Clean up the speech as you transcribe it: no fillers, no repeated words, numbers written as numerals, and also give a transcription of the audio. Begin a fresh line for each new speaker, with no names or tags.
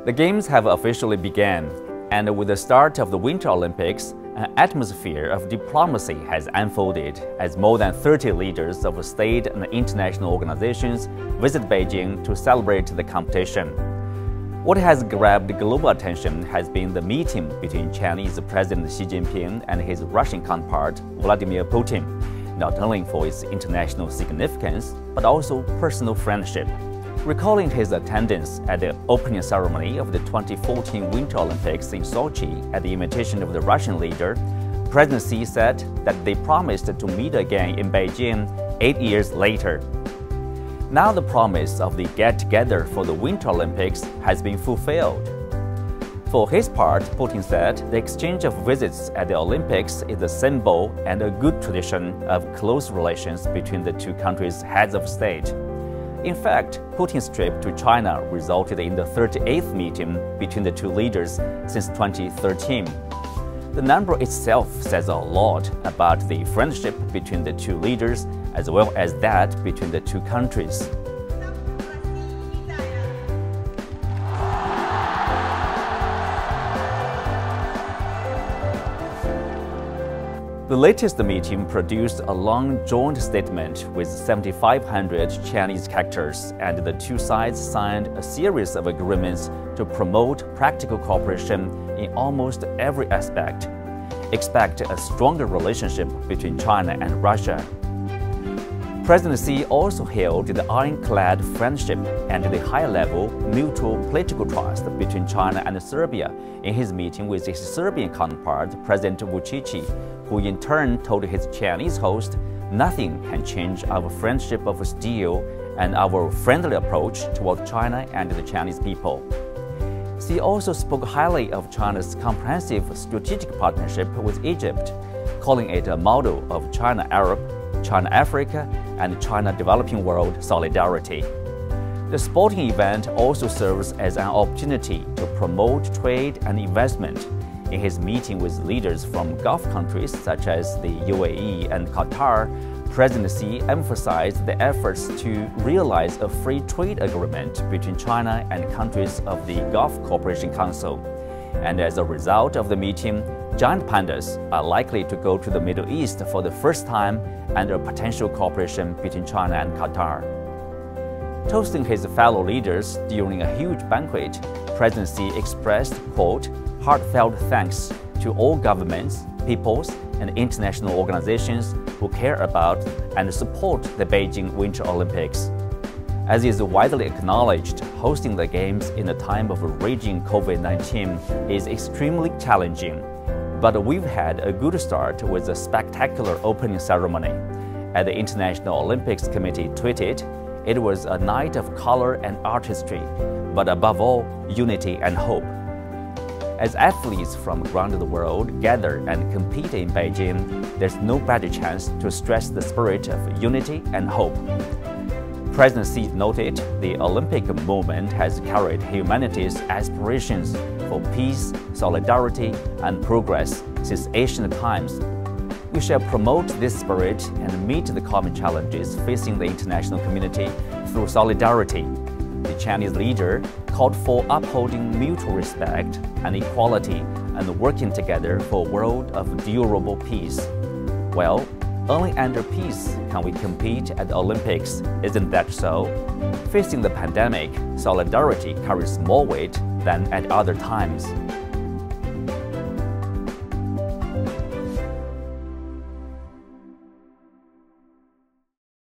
The Games have officially begun, and with the start of the Winter Olympics, an atmosphere of diplomacy has unfolded as more than 30 leaders of state and international organizations visit Beijing to celebrate the competition. What has grabbed global attention has been the meeting between Chinese President Xi Jinping and his Russian counterpart Vladimir Putin, not only for its international significance, but also personal friendship. Recalling his attendance at the opening ceremony of the 2014 Winter Olympics in Sochi at the invitation of the Russian leader, President Xi said that they promised to meet again in Beijing 8 years later. Now the promise of the get-together for the Winter Olympics has been fulfilled. For his part, Putin said the exchange of visits at the Olympics is a symbol and a good tradition of close relations between the two countries' heads of state. In fact, Putin's trip to China resulted in the 38th meeting between the two leaders since 2013. The number itself says a lot about the friendship between the two leaders as well as that between the two countries. The latest meeting produced a long joint statement with 7,500 Chinese characters, and the two sides signed a series of agreements to promote practical cooperation in almost every aspect. Expect a stronger relationship between China and Russia. President Xi also hailed the ironclad friendship and the high-level mutual political trust between China and Serbia in his meeting with his Serbian counterpart, President Vučić, who in turn told his Chinese host, "Nothing can change our friendship of steel and our friendly approach toward China and the Chinese people." Xi also spoke highly of China's comprehensive strategic partnership with Egypt, calling it a model of China-Arab, China-Africa, and China-developing world solidarity. The sporting event also serves as an opportunity to promote trade and investment. In his meeting with leaders from Gulf countries such as the UAE and Qatar, President Xi emphasized the efforts to realize a free trade agreement between China and countries of the Gulf Cooperation Council. And as a result of the meeting, giant pandas are likely to go to the Middle East for the first time under potential cooperation between China and Qatar. Toasting his fellow leaders during a huge banquet, President Xi expressed, quote, "heartfelt thanks to all governments, peoples, and international organizations who care about and support the Beijing Winter Olympics." As is widely acknowledged, hosting the Games in a time of raging COVID-19 is extremely challenging. But we've had a good start with a spectacular opening ceremony. As the International Olympics Committee tweeted, "It was a night of color and artistry, but above all, unity and hope." As athletes from around the world gather and compete in Beijing, there's no better chance to stress the spirit of unity and hope. President Xi noted the Olympic movement has carried humanity's aspirations for peace, solidarity, and progress since ancient times. We shall promote this spirit and meet the common challenges facing the international community through solidarity. The Chinese leader called for upholding mutual respect and equality and working together for a world of durable peace. Well, only under peace can we compete at the Olympics, isn't that so? Facing the pandemic, solidarity carries more weight than at other times.